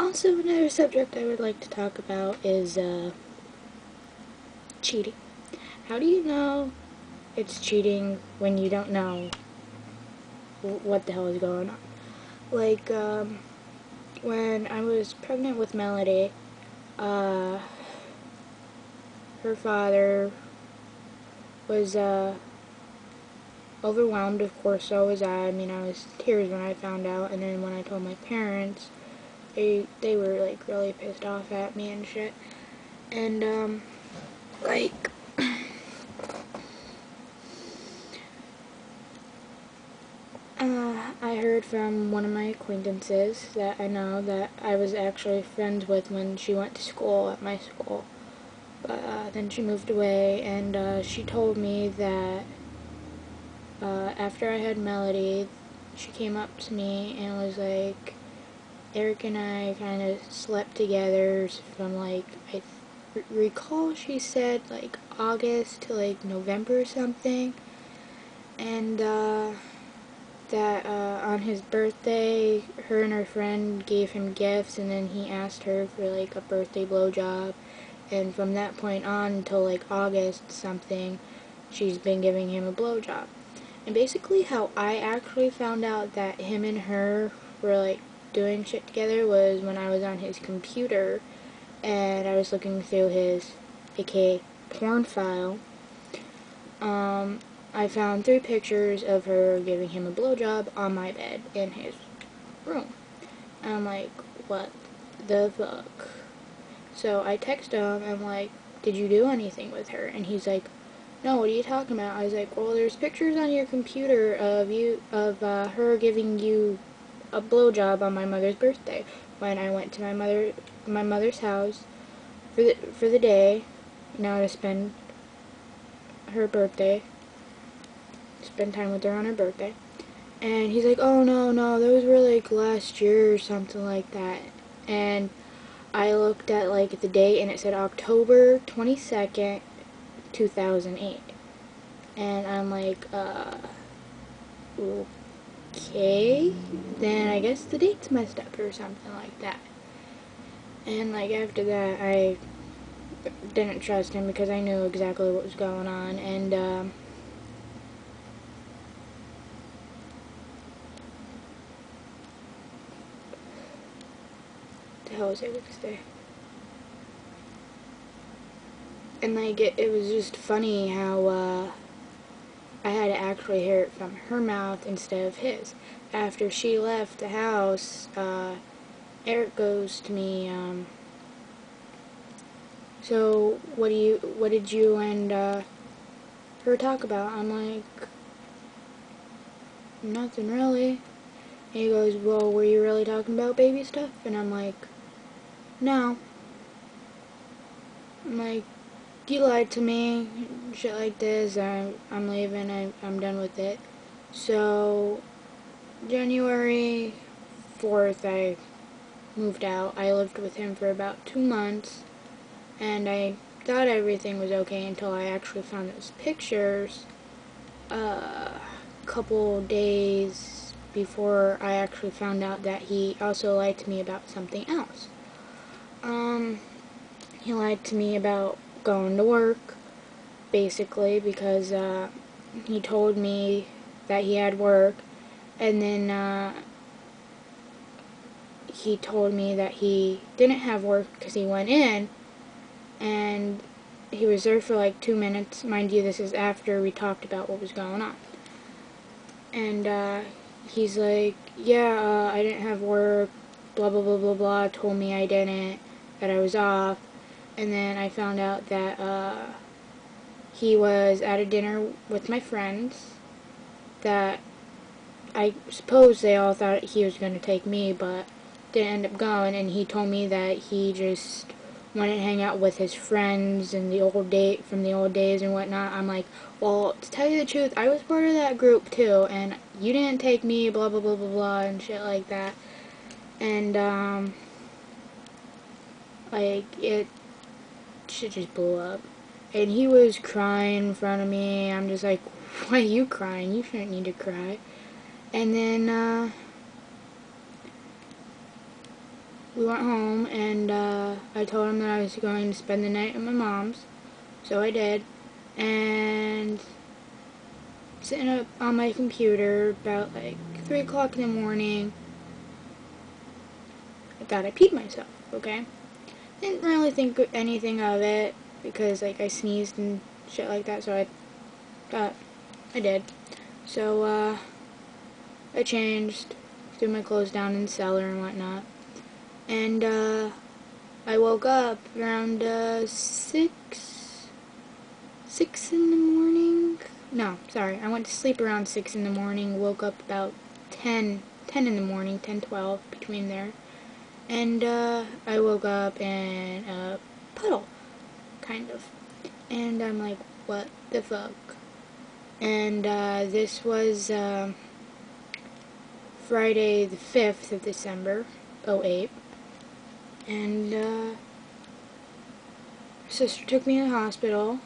Also, another subject I would like to talk about is cheating. How do you know it's cheating when you don't know what the hell is going on? Like, when I was pregnant with Melody, her father was, overwhelmed. Of course, so was I. I mean, I was in tears when I found out, and then when I told my parents, they were, like, really pissed off at me and shit. And, like, I heard from one of my acquaintances that I know that I was actually friends with when she went to school at my school. But then she moved away, and she told me that after I had Melody, she came up to me and was like, Eric and I kind of slept together from, like, I recall she said, like, August to, like, November or something. And, that on his birthday, her and her friend gave him gifts, and then he asked her for, like, a birthday blowjob. And from that point on until, like, August something, she's been giving him a blowjob. And basically how I actually found out that him and her were, like, doing shit together was when I was on his computer and I was looking through his, aka, porn file. I found 3 pictures of her giving him a blowjob on my bed in his room. And I'm like, what the fuck? So I text him, I'm like, did you do anything with her? And he's like, no, what are you talking about? I was like, well, there's pictures on your computer of her giving you a blowjob on my mother's birthday when I went to my mother's house for the day, to spend her birthday, spend time with her on her birthday. And he's like, oh, no, those were, like, last year or something like that. And I looked at, like, the date, and it said October 22nd, 2008. And I'm like, okay, then I guess the date's messed up or something like that. And, like, after that, I didn't trust him because I knew exactly what was going on. And, the hell was I going to say? And, like, it was just funny how, I had to actually hear it from her mouth instead of his. After she left the house, Eric goes to me, so what did you and, her talk about? I'm like, nothing really. And he goes, well, were you really talking about baby stuff? And I'm like, no. I'm like, you lied to me, shit like this, I'm leaving, I'm done with it. So, January 4th, I moved out. I lived with him for about 2 months, and I thought everything was okay until I actually found those pictures a couple days before I actually found out that he also lied to me about something else. He lied to me about going to work, basically, because he told me that he had work, and then he told me that he didn't have work because he went in, and he was there for like 2 minutes. Mind you, this is after we talked about what was going on. And he's like, yeah, I didn't have work, blah, blah, blah, blah, blah, told me I didn't, that I was off. And then I found out that he was at a dinner with my friends, that I suppose they all thought he was going to take me, but didn't end up going, and he told me that he just wanted to hang out with his friends and from the old days and whatnot. I'm like, well, to tell you the truth, I was part of that group too, and you didn't take me, blah, blah, blah, blah, blah, and shit like that. And, like, shit just blew up. And he was crying in front of me. I'm just like, why are you crying? You shouldn't need to cry. And then, we went home, and I told him that I was going to spend the night at my mom's, so I did, and sitting up on my computer about like 3 o'clock in the morning, I thought I peed myself, okay? Didn't really think anything of it, because like I sneezed and shit like that, so I thought I did. So I changed, threw my clothes down in the cellar and whatnot, and I woke up around 6 in the morning. No, sorry, I went to sleep around 6 in the morning, woke up about 10 in the morning, 10:12, between there. And I woke up in a puddle, kind of. And I'm like, what the fuck? And this was Friday the 5th of December, '08. And sister took me to the hospital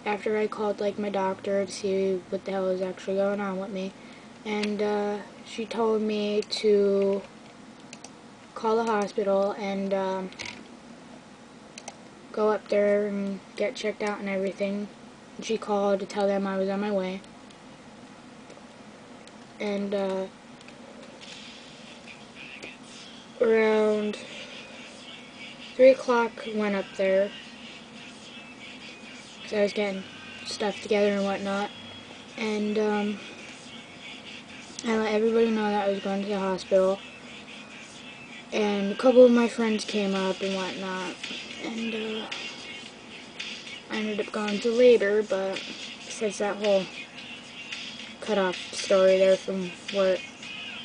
after I called like my doctor to see what the hell is actually going on with me. And she told me to call the hospital and go up there and get checked out and everything. And she called to tell them I was on my way. And around 3 o'clock went up there, because I was getting stuff together and whatnot. And I let everybody know that I was going to the hospital. And a couple of my friends came up and whatnot. And I ended up going to labor, but since that whole cut off story there from where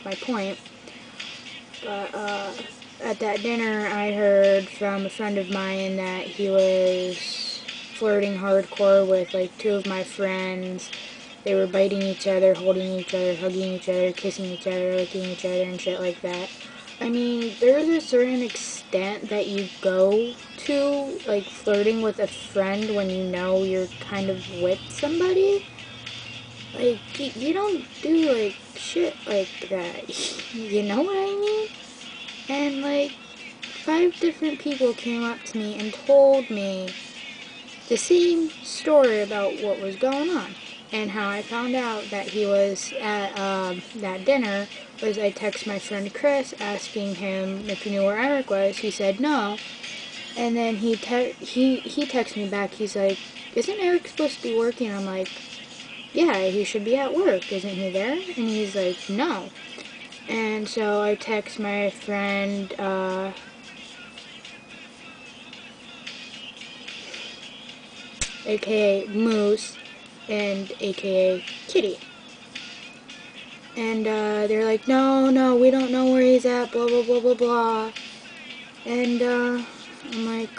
my point. But at that dinner I heard from a friend of mine that he was flirting hardcore with like 2 of my friends. They were biting each other, holding each other, hugging each other, kissing each other, licking each other and shit like that. I mean, there's a certain extent that you go to, like flirting with a friend when you know you're kind of with somebody. Like, you don't do, like, shit like that. You know what I mean? And, like, 5 different people came up to me and told me the same story about what was going on. And how I found out that he was at that dinner was I texted my friend Chris asking him if he knew where Eric was. He said no. And then he texted me back. He's like, isn't Eric supposed to be working? I'm like, yeah, he should be at work. Isn't he there? And he's like, no. And so I text my friend, aka Moose, and aka Kitty. And they're like, no, we don't know where he's at, blah, blah, blah, blah, blah. And I'm like,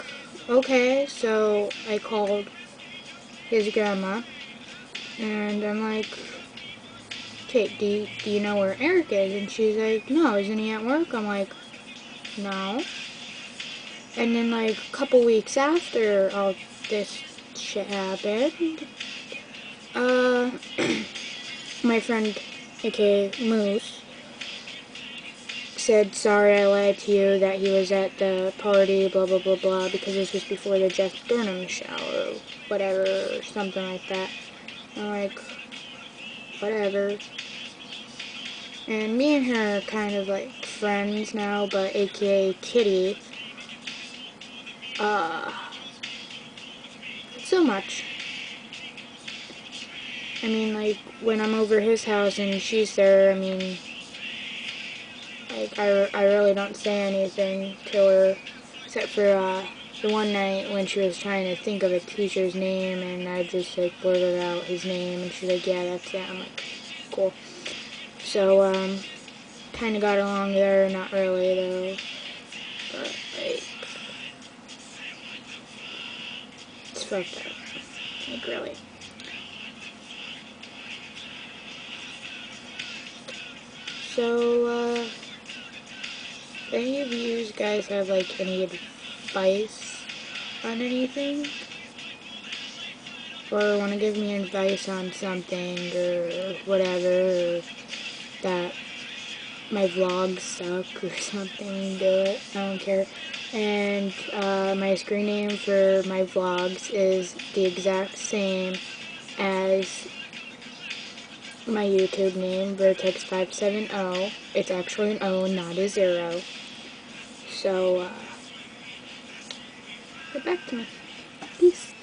okay. So I called his grandma, and I'm like, Kate, do you know where Eric is? And she's like, no, isn't he at work? I'm like, no. And then like a couple weeks after all this shit happened, my friend, aka Moose, said, sorry I lied to you that he was at the party, blah blah blah blah, because this was before the Jeff Burnham show or whatever, or something like that. I'm like, whatever. And me and her are kind of like friends now, but aka Kitty, so much. I mean, like, when I'm over his house and she's there, I mean, like, I really don't say anything to her, except for, the one night when she was trying to think of a teacher's name, and I just, like, blurted out his name, and she's like, yeah, that's it. I'm like, cool. So, kind of got along there, not really, though, but, like, it's fucked up, like, really. So, if any of you guys have, like, any advice on anything, or want to give me advice on something, or whatever, that my vlogs suck or something, do it. I don't care. And my screen name for my vlogs is the exact same as my YouTube name, Vertex570. It's actually an O, not a 0. So, get back to me. Peace.